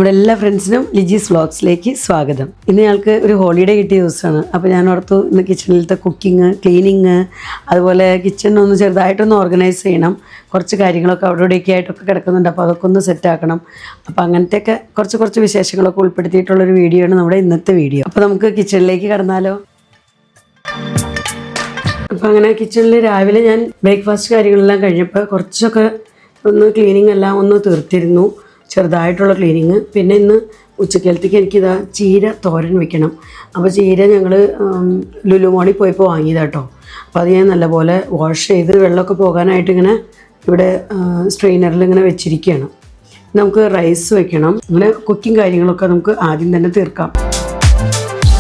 നമ്മുടെ എല്ലാ ഫ്രണ്ട്സിനും ലിജീസ് വ്ളോഗ്സിലേക്ക് സ്വാഗതം. ഇന്ന് ഞങ്ങൾക്ക് ഒരു ഹോളിഡേ കിട്ടിയ ദിവസമാണ്. അപ്പോൾ ഞാൻ ഓർത്തു ഇന്ന് കിച്ചണിലത്തെ കുക്കിങ്, ക്ലീനിങ്, അതുപോലെ കിച്ചണൊന്ന് ചെറുതായിട്ടൊന്ന് ഓർഗനൈസ് ചെയ്യണം. കുറച്ച് കാര്യങ്ങളൊക്കെ അവിടെ ഇവിടെയൊക്കെ ആയിട്ടൊക്കെ കിടക്കുന്നുണ്ട്. അപ്പോൾ അതൊക്കെ ഒന്ന് സെറ്റാക്കണം. അപ്പോൾ അങ്ങനത്തെയൊക്കെ കുറച്ച് വിശേഷങ്ങളൊക്കെ ഉൾപ്പെടുത്തിയിട്ടുള്ളൊരു വീഡിയോ ആണ് നമ്മുടെ ഇന്നത്തെ വീഡിയോ. അപ്പോൾ നമുക്ക് കിച്ചണിലേക്ക് കടന്നാലോ. അപ്പോൾ അങ്ങനെ കിച്ചണിൽ രാവിലെ ഞാൻ ബ്രേക്ക്ഫാസ്റ്റ് കാര്യങ്ങളെല്ലാം കഴിഞ്ഞപ്പോൾ കുറച്ചൊക്കെ ഒന്ന് ക്ലീനിങ് എല്ലാം ഒന്ന് തീർത്തിരുന്നു, ചെറുതായിട്ടുള്ള ക്ലീനിങ്. പിന്നെ ഇന്ന് ഉച്ചക്കാലത്തേക്ക് എനിക്കിതാ ചീര തോരൻ വെക്കണം. അപ്പോൾ ചീര ഞങ്ങൾ ലുലു മോളിൽ പോയപ്പോൾ വാങ്ങിയതാട്ടോ. അപ്പോൾ അത് ഞാൻ നല്ലപോലെ വാഷ് ചെയ്ത് വെള്ളമൊക്കെ പോകാനായിട്ട് ഇങ്ങനെ ഇവിടെ സ്ട്രെയിനറിൽ ഇങ്ങനെ വെച്ചിരിക്കുകയാണ്. നമുക്ക് റൈസ് വെക്കണം. അങ്ങനെ കുക്കിംഗ് കാര്യങ്ങളൊക്കെ നമുക്ക് ആദ്യം തന്നെ തീർക്കാം.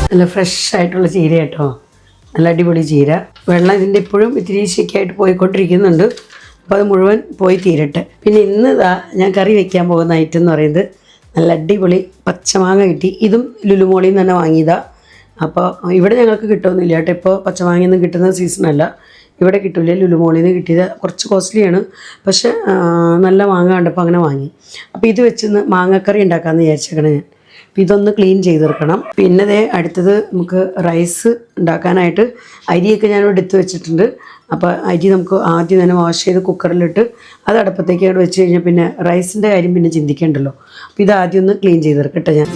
നല്ല ഫ്രഷ് ആയിട്ടുള്ള ചീര കേട്ടോ, നല്ല അടിപൊളി ചീര. വെള്ളം ഇതിൻ്റെ ഇപ്പോഴും ഇത്തിരി ശരിക്കായിട്ട് പോയിക്കൊണ്ടിരിക്കുന്നുണ്ട്. അപ്പോൾ അത് മുഴുവൻ പോയി തീരട്ടെ. പിന്നെ ഇന്ന് ഞാൻ കറി വെക്കാൻ പോകുന്ന ഐറ്റം എന്ന് പറയുന്നത് നല്ല അടിപൊളി പച്ചമാങ്ങ കിട്ടി. ഇതും ലുലു മോളിൽ നിന്ന് തന്നെ വാങ്ങിയതാണ്. അപ്പോൾ ഇവിടെ ഞങ്ങൾക്ക് കിട്ടുമൊന്നുമില്ല കേട്ടോ. ഇപ്പോൾ പച്ചമാങ്ങയൊന്നും കിട്ടുന്ന സീസണല്ല, ഇവിടെ കിട്ടില്ല. ലുലു മോളിൽ നിന്ന് കിട്ടിയത് കുറച്ച് കോസ്റ്റ്ലിയാണ്, പക്ഷേ നല്ല മാങ്ങ കണ്ടപ്പോൾ അങ്ങനെ വാങ്ങി. അപ്പോൾ ഇത് വെച്ച് മാങ്ങക്കറി ഉണ്ടാക്കാമെന്ന് വിചാരിച്ചേക്കണം ഞാൻ. അപ്പോൾ ഇതൊന്ന് ക്ലീൻ ചെയ്തെടുക്കണം. പിന്നെ അടുത്തത് നമുക്ക് റൈസ് ഉണ്ടാക്കാനായിട്ട് അരിയൊക്കെ ഞാൻ എടുത്ത് വെച്ചിട്ടുണ്ട്. അപ്പോൾ അരി നമുക്ക് ആദ്യം തന്നെ വാഷ് ചെയ്ത് കുക്കറിലിട്ട് അത് അടുപ്പത്തേക്ക് അവിടെ വെച്ച് കഴിഞ്ഞാൽ പിന്നെ റൈസിൻ്റെ കാര്യം പിന്നെ ചിന്തിക്കേണ്ടല്ലോ. അപ്പോൾ ഇത് ആദ്യം ഒന്ന് ക്ലീൻ ചെയ്തെടുക്കട്ടെ ഞാൻ.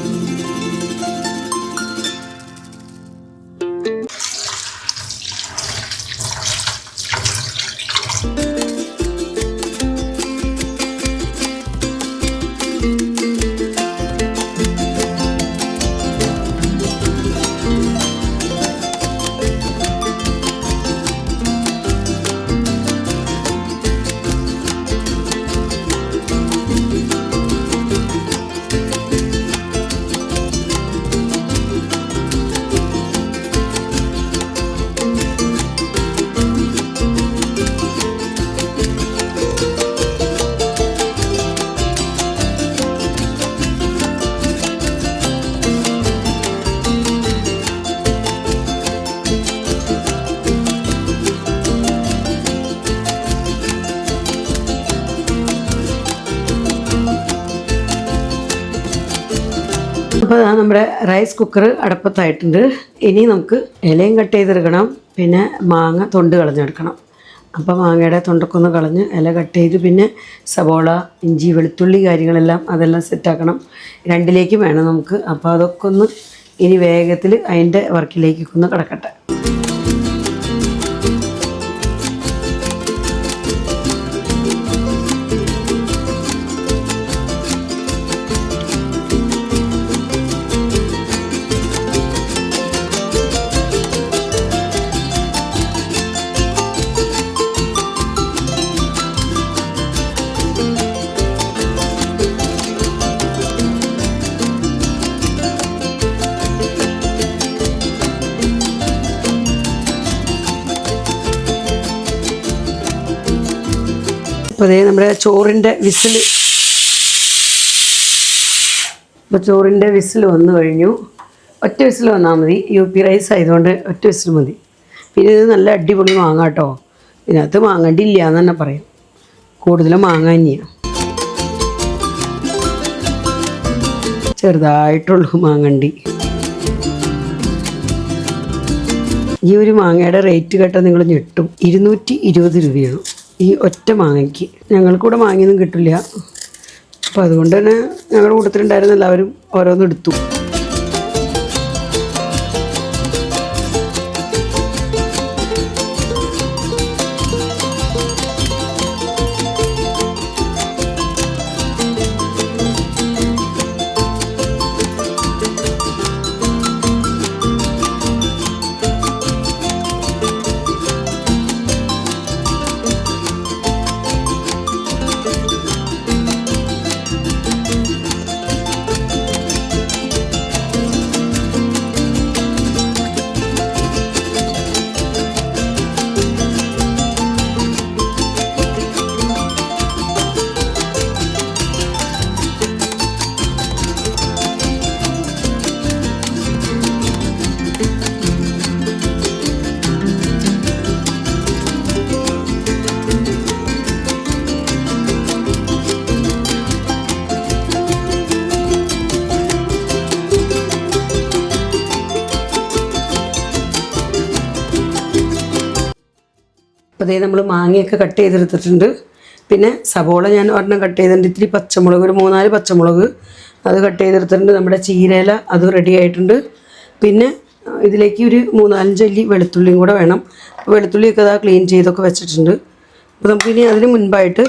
അപ്പോൾ നമ്മുടെ റൈസ് കുക്കർ അടപ്പത്തായിട്ടുണ്ട്. ഇനി നമുക്ക് ഇലയും കട്ട് ചെയ്തെടുക്കണം, പിന്നെ മാങ്ങ തൊണ്ട് കളഞ്ഞെടുക്കണം. അപ്പോൾ മാങ്ങയുടെ തൊണ്ടൊക്കെ ഒന്ന് കളഞ്ഞ് ഇല കട്ട് ചെയ്ത് പിന്നെ സവോള, ഇഞ്ചി, വെളുത്തുള്ളി കാര്യങ്ങളെല്ലാം അതെല്ലാം സെറ്റാക്കണം. രണ്ടിലേക്കും വേണം നമുക്ക്. അപ്പോൾ അതൊക്കെ ഒന്ന് ഇനി വേഗത്തിൽ അതിൻ്റെ വർക്കിലേക്കൊക്കെ ഒന്ന് കിടക്കട്ടെ. അപ്പോൾ അതേ നമ്മുടെ ചോറിൻ്റെ വിസിൽ, ഇപ്പോൾ ചോറിൻ്റെ വിസിൽ വന്നു കഴിഞ്ഞു. ഒറ്റ വിസിൽ വന്നാൽ മതി. UP റൈസ് ആയതുകൊണ്ട് ഒറ്റ വിസിൽ മതി. പിന്നെ ഇത് നല്ല അടിപൊളി മാങ്ങ കേട്ടോ. ഇതിനകത്ത് മാങ്ങണ്ടില്ല എന്ന് തന്നെ പറയാം, കൂടുതലും മാങ്ങ തന്നെയാണ്. ചെറുതായിട്ടുള്ളൂ മാങ്ങണ്ടി. ഈ ഒരു മാങ്ങയുടെ റേറ്റ് കേട്ടാൽ നിങ്ങൾ ഞെട്ടും. 220 രൂപയാണ് ഈ ഒറ്റ മാങ്ങയ്ക്ക്. ഞങ്ങൾക്കിവിടെ മാങ്ങയൊന്നും കിട്ടില്ല. അപ്പോൾ അതുകൊണ്ട് തന്നെ ഞങ്ങളുടെ കൂട്ടത്തിലുണ്ടായിരുന്ന എല്ലാവരും ഓരോന്നും എടുത്തു. അപ്പോൾ അതേ നമ്മൾ മാങ്ങയൊക്കെ കട്ട് ചെയ്തെടുത്തിട്ടുണ്ട്. പിന്നെ സബോള ഞാൻ ഒരെണ്ണം കട്ട് ചെയ്തിട്ടുണ്ട്. ഇത്തിരി പച്ചമുളക്, ഒരു 3-4 പച്ചമുളക് അത് കട്ട് ചെയ്തെടുത്തിട്ടുണ്ട്. നമ്മുടെ ചീരയില അത് റെഡി ആയിട്ടുണ്ട്. പിന്നെ ഇതിലേക്ക് ഒരു 3-4 അല്ലി വെളുത്തുള്ളിയും കൂടെ വേണം. വെളുത്തുള്ളിയൊക്കെ അതാ ക്ലീൻ ചെയ്തൊക്കെ വെച്ചിട്ടുണ്ട്. അപ്പോൾ നമുക്കിനി അതിന് മുൻപായിട്ട്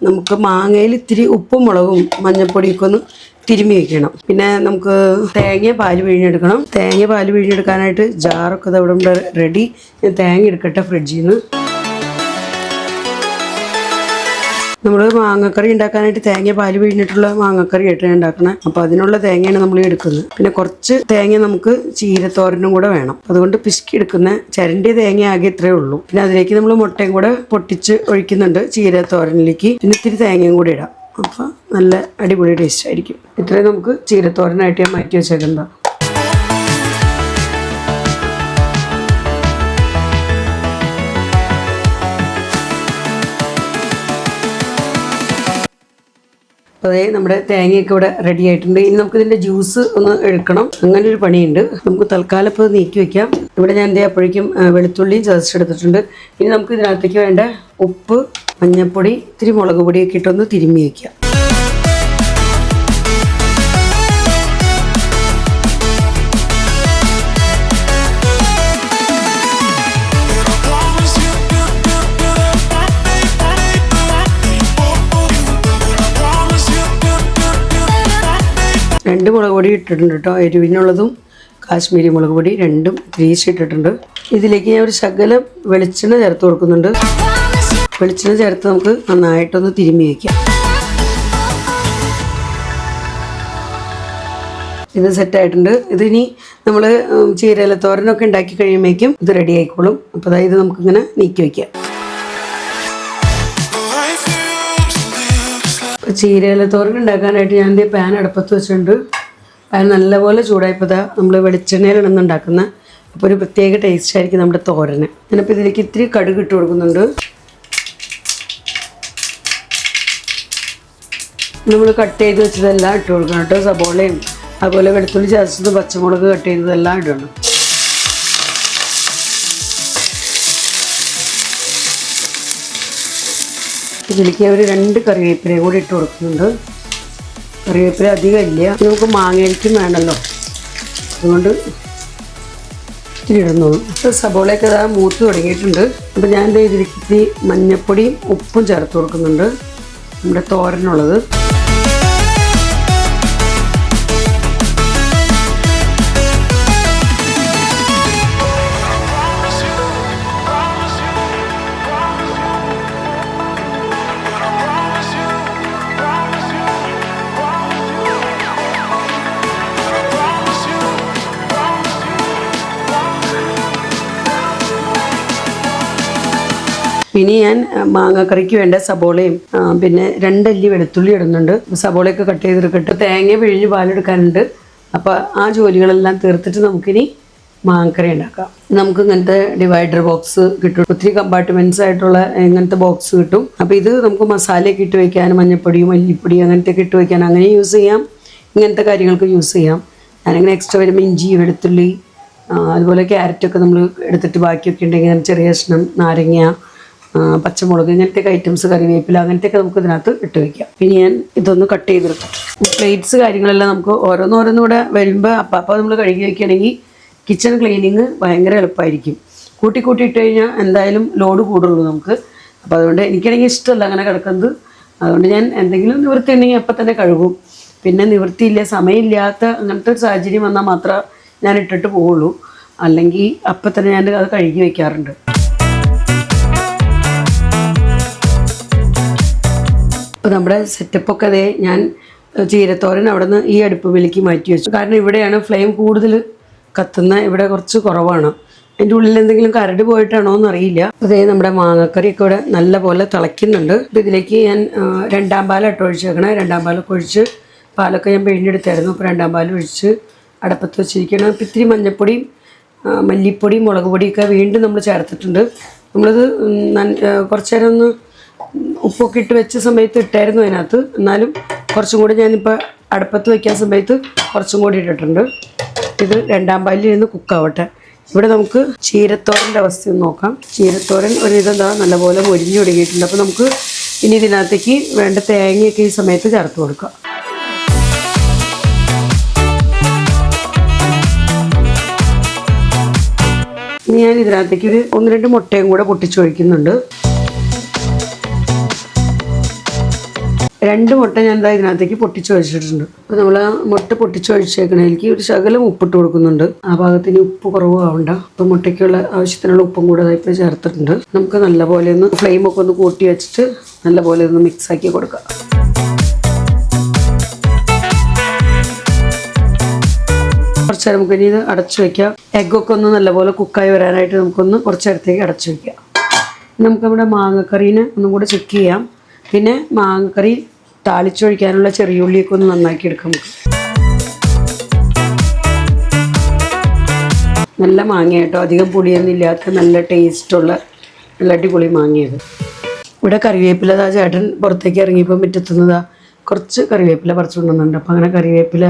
നമുക്ക് മാങ്ങയിൽ ഇത്തിരി ഉപ്പും മുളകും മഞ്ഞൾപ്പൊടിയൊക്കെ ഒന്ന് തിരുമ്മി വയ്ക്കണം. പിന്നെ നമുക്ക് തേങ്ങ പാല് പിഴിഞ്ഞെടുക്കണം. തേങ്ങ പാല് പിഴിഞ്ഞെടുക്കാനായിട്ട് ജാറൊക്കെ ഇവിടെ റെഡി. ഞാൻ തേങ്ങ എടുക്കട്ടെ ഫ്രിഡ്ജിൽ നിന്ന്. നമ്മൾ മാങ്ങക്കറി ഉണ്ടാക്കാനായിട്ട് തേങ്ങ പാല് പിഴിഞ്ഞിട്ടുള്ള മാങ്ങക്കറി ആയിട്ടാണ് ഉണ്ടാക്കുന്നത്. അപ്പോൾ അതിനുള്ള തേങ്ങയാണ് നമ്മൾ എടുക്കുന്നത്. പിന്നെ കുറച്ച് തേങ്ങ നമുക്ക് ചീരത്തോരനും കൂടെ വേണം. അതുകൊണ്ട് പിശുക്കി എടുക്കുന്ന ചരണ്ടിയ തേങ്ങ ആകെ ഇത്രയേ ഉള്ളൂ. പിന്നെ അതിലേക്ക് നമ്മൾ മുട്ടയും കൂടെ പൊട്ടിച്ച് ഒഴിക്കുന്നുണ്ട് ചീരത്തോരനിലേക്ക്. പിന്നെ ഇത്തിരി തേങ്ങയും കൂടെ ഇടാം. അപ്പോൾ നല്ല അടിപൊളി ടേസ്റ്റ് ആയിരിക്കും. ഇത്രയും നമുക്ക് ചീരത്തോരനായിട്ട് ഞാൻ മാറ്റി വെച്ചേക്കണ്ട. അപ്പോൾ അതേ നമ്മുടെ തേങ്ങയൊക്കെ ഇവിടെ റെഡി ആയിട്ടുണ്ട്. ഇനി നമുക്കിതിൻ്റെ ജ്യൂസ് ഒന്ന് എടുക്കണം. അങ്ങനെ ഒരു പണിയുണ്ട്. നമുക്ക് തൽക്കാലം ഇപ്പോൾ നീക്കി വയ്ക്കാം. ഇവിടെ ഞാൻ എന്തേ അപ്പോഴേക്കും വെളുത്തുള്ളിയും ചതച്ചെടുത്തിട്ടുണ്ട്. ഇനി നമുക്ക് ഇതിനകത്തേക്ക് വേണ്ട ഉപ്പ്, മഞ്ഞൾപ്പൊടി, ഇത്തിരി മുളക് പൊടിയൊക്കെ ഇട്ടൊന്ന് തിരുമ്മി വയ്ക്കാം. രണ്ട് മുളക് പൊടി ഇട്ടിട്ടുണ്ട് കേട്ടോ. എരിവിനുള്ളതും കാശ്മീരി മുളക് പൊടി രണ്ടും ഇട്ടിട്ടുണ്ട്. ഇതിലേക്ക് ഞാൻ ഒരു ശകലം വെളിച്ചെണ്ണ ചേർത്ത് കൊടുക്കുന്നുണ്ട്. വെളിച്ചെണ്ണ ചേർത്ത് നമുക്ക് നന്നായിട്ടൊന്ന് തിരുമ്മി വയ്ക്കാം. ഇത് സെറ്റായിട്ടുണ്ട്. ഇതിനി നമ്മൾ ചീരയില തോരനൊക്കെ ഉണ്ടാക്കി കഴിയുമ്പോഴേക്കും ഇത് റെഡി ആയിക്കോളും. അപ്പോൾ അതായത് നമുക്കിങ്ങനെ നീക്കി വയ്ക്കാം. ചീരയില തോരൻ ഉണ്ടാക്കാനായിട്ട് ഞാൻ എൻ്റെ പാൻ അടുപ്പത്ത് വെച്ചിട്ടുണ്ട്. പാൻ നല്ലപോലെ ചൂടായപ്പോൾ നമ്മൾ വെളിച്ചെണ്ണയിലാണ് ഉണ്ടാക്കുന്നത്. അപ്പോൾ ഒരു പ്രത്യേക ടേസ്റ്റ് ആയിരിക്കും നമ്മുടെ തോരന്. ഞാനിപ്പോൾ ഇതിലേക്ക് ഇത്തിരി കടുക് ഇട്ട് കൊടുക്കുന്നുണ്ട്. നമ്മൾ കട്ട് ചെയ്ത് വെച്ചതെല്ലാം ഇട്ട് കൊടുക്കണം കേട്ടോ. സബോളയും അതുപോലെ വെളുത്തുള്ളി ചതച്ചത്, പച്ചമുളക് കട്ട് ചെയ്തതെല്ലാം ഇടണം. ഇതിലേക്ക് ഒരു 2 കറിവേപ്പിലയും കൂടി ഇട്ട് കൊടുക്കുന്നുണ്ട്. കറിവേപ്പില അധികം ഇല്ല, നമുക്ക് മാങ്ങയ്ക്കും വേണമല്ലോ, അതുകൊണ്ട് ഇത്തിരി ഇടുന്നുള്ളൂ. ഇപ്പോൾ സബോളയൊക്കെ ഇതാ മൂത്ത് തുടങ്ങിയിട്ടുണ്ട്. അപ്പോൾ ഞാൻ ഇതിലേക്ക് ഇത്തിരി മഞ്ഞൾപ്പൊടിയും ഉപ്പും ചേർത്ത് കൊടുക്കുന്നുണ്ട് നമ്മുടെ തോരനുള്ളത്. ഇനി ഞാൻ മാങ്ങക്കറിക്ക് വേണ്ട സബോളയും പിന്നെ 2 അല്ലി വെളുത്തുള്ളി ഇടുന്നുണ്ട്. സബോളയൊക്കെ കട്ട് ചെയ്തെടുക്കട്ടെ. തേങ്ങ പിഴിഞ്ഞ് പാലെടുക്കാനുണ്ട്. അപ്പോൾ ആ ജോലികളെല്ലാം തീർത്തിട്ട് നമുക്കിനി മാങ്ങക്കറി ഉണ്ടാക്കാം. നമുക്ക് ഇങ്ങനത്തെ ഡിവൈഡർ ബോക്സ് കിട്ടും. ഒത്തിരി കമ്പാർട്ട്മെൻറ്റ്സ് ആയിട്ടുള്ള ഇങ്ങനത്തെ ബോക്സ് കിട്ടും. അപ്പോൾ ഇത് നമുക്ക് മസാലയൊക്കെ ഇട്ട് വയ്ക്കാൻ, മഞ്ഞൾപ്പൊടിയും മല്ലിപ്പൊടി അങ്ങനത്തെയൊക്കെ ഇട്ട് വയ്ക്കാൻ അങ്ങനെ യൂസ് ചെയ്യാം. ഇങ്ങനത്തെ കാര്യങ്ങൾക്ക് യൂസ് ചെയ്യാം. ഞാനിങ്ങനെ എക്സ്ട്രാ വരുമ്പോൾ ഇഞ്ചി, വെളുത്തുള്ളി, അതുപോലെ ക്യാരറ്റൊക്കെ നമ്മൾ എടുത്തിട്ട് ബാക്കിയൊക്കെ ഉണ്ടെങ്കിൽ ചെറിയ കഷ്ണം, നാരങ്ങ, പച്ചമുളക്, ഇങ്ങനത്തെയൊക്കെ ഐറ്റംസ്, കറിവേപ്പില അങ്ങനത്തെയൊക്കെ നമുക്ക് ഇതിനകത്ത് ഇട്ട് വയ്ക്കാം. പിന്നെ ഞാൻ ഇതൊന്ന് കട്ട് ചെയ്തെടുക്കാം. പ്ലേറ്റ്സ് കാര്യങ്ങളെല്ലാം നമുക്ക് ഓരോന്നോരോന്നൂടെ വരുമ്പോൾ അപ്പോൾ നമ്മൾ കഴുകി വയ്ക്കുകയാണെങ്കിൽ കിച്ചൺ ക്ലീനിങ് ഭയങ്കര എളുപ്പമായിരിക്കും. കൂട്ടി ഇട്ട് കഴിഞ്ഞാൽ എന്തായാലും ലോഡ് കൂടുള്ളൂ നമുക്ക്. അപ്പോൾ അതുകൊണ്ട് എനിക്കാണെങ്കിൽ ഇഷ്ടമല്ല അങ്ങനെ കിടക്കുന്നത്. അതുകൊണ്ട് ഞാൻ എന്തെങ്കിലും നിവൃത്തി ഉണ്ടെങ്കിൽ അപ്പം തന്നെ കഴുകും. പിന്നെ നിവൃത്തിയില്ല, സമയമില്ലാത്ത അങ്ങനത്തെ ഒരു സാഹചര്യം വന്നാൽ മാത്രമേ ഞാൻ ഇട്ടിട്ട് പോവുള്ളൂ. അല്ലെങ്കിൽ അപ്പം തന്നെ ഞാൻ അത് കഴുകി വയ്ക്കാറുണ്ട്. അപ്പോൾ നമ്മുടെ സെറ്റപ്പൊക്കെ അതേ ഞാൻ ചീരത്തോരൻ അവിടെ നിന്ന് ഈ അടുപ്പുമേലേക്ക് മാറ്റി വെച്ചു. കാരണം ഇവിടെയാണ് ഫ്ലെയിം കൂടുതൽ കത്തുന്ന, ഇവിടെ കുറച്ച് കുറവാണ്. അതിൻ്റെ ഉള്ളിൽ എന്തെങ്കിലും കരട് പോയിട്ടാണോ എന്നറിയില്ല. അതേ നമ്മുടെ മാങ്ങക്കറിയൊക്കെ ഇവിടെ നല്ല പോലെ തിളയ്ക്കുന്നുണ്ട്. അപ്പോൾ ഇതിലേക്ക് ഞാൻ 2ാം പാലാണ് ഒഴിച്ചേക്കണേ. 2ാം പാലൊക്കെ ഒഴിച്ച്, പാലൊക്കെ ഞാൻ പിഴിഞ്ഞെടുത്തായിരുന്നു. അപ്പോൾ 2ാം പാൽ ഒഴിച്ച് അടുപ്പത്ത് വെച്ചിരിക്കണം. അപ്പോൾ ഇത്തിരി മഞ്ഞൾപ്പൊടിയും മല്ലിപ്പൊടിയും മുളക് പൊടിയൊക്കെ വീണ്ടും നമ്മൾ ചേർത്തിട്ടുണ്ട്. നമ്മളത് കുറച്ച് നേരം ഒന്ന് ഉപ്പൊക്കെ ഇട്ട് വെച്ച സമയത്ത് ഇട്ടായിരുന്നു അതിനകത്ത്. എന്നാലും കുറച്ചും കൂടി ഞാനിപ്പോൾ അടുപ്പത്ത് വയ്ക്കാൻ സമയത്ത് കുറച്ചും കൂടി ഇട്ടിട്ടുണ്ട്. ഇത് 2ാം പാലിൽ ഇരുന്ന് കുക്കാവട്ടെ. ഇവിടെ നമുക്ക് ചീരത്തോരൻ്റെ അവസ്ഥ ഒന്ന് നോക്കാം. ചീരത്തോരൻ ഒരുവിധം നല്ലപോലെ മൊരിഞ്ഞു തുടങ്ങിയിട്ടുണ്ട്. അപ്പോൾ നമുക്ക് ഇനി ഇതിനകത്തേക്ക് വേണ്ട തേങ്ങയൊക്കെ ഈ സമയത്ത് ചേർത്ത് കൊടുക്കാം. ഇനി ഞാൻ ഇതിനകത്തേക്ക് ഒരു 1-2 മുട്ടയും കൂടെ പൊട്ടിച്ചൊഴിക്കുന്നുണ്ട്. 2 മുട്ട ഞാൻ ഇതിനകത്തേക്ക് പൊട്ടിച്ചൊഴിച്ചിട്ടുണ്ട്. അപ്പോൾ നമ്മൾ ആ മുട്ട പൊട്ടിച്ചൊഴിച്ചേക്കണേലേക്ക് ഒരു ശകലം ഉപ്പിട്ട് കൊടുക്കുന്നുണ്ട്. ആ ഭാഗത്തിന് ഉപ്പ് കുറവാവണ്ട. അപ്പോൾ മുട്ടയ്ക്കുള്ള ആവശ്യത്തിനുള്ള ഉപ്പും കൂടെ ഇപ്പോൾ ചേർത്തിട്ടുണ്ട്. നമുക്ക് നല്ലപോലെ ഒന്ന് ഫ്ലെയിമൊക്കെ ഒന്ന് കൂട്ടി വെച്ചിട്ട് നല്ലപോലെ ഒന്ന് മിക്സാക്കി കൊടുക്കാം. കുറച്ച് നേരം നമുക്കിനി ഇത് അടച്ചു വയ്ക്കാം. എഗ്ഗൊക്കെ ഒന്ന് നല്ലപോലെ കുക്കായി വരാനായിട്ട് നമുക്കൊന്ന് കുറച്ച് നേരത്തേക്ക് അടച്ചു വയ്ക്കാം. നമുക്ക് നമ്മുടെ മാങ്ങക്കറീനെ ഒന്നും കൂടെ ചെക്ക് ചെയ്യാം. പിന്നെ മാങ്ങക്കറി താളിച്ചൊഴിക്കാനുള്ള ചെറിയ ഉള്ളിയൊക്കെ ഒന്ന് നന്നാക്കി എടുക്കാം. നമുക്ക് നല്ല മാങ്ങ കേട്ടോ, അധികം പുളിയൊന്നും ഇല്ലാത്ത നല്ല ടേസ്റ്റുള്ള നല്ല അടിപൊളി മാങ്ങയത്. ഇവിടെ കറിവേപ്പില ചേട്ടൻ പുറത്തേക്ക് ഇറങ്ങിയപ്പോൾ മുറ്റത്തുനിന്നതാ കുറച്ച് കറിവേപ്പില പറിച്ചു കൊണ്ടുവന്നുണ്ട്. അപ്പോൾ അങ്ങനെ കറിവേപ്പില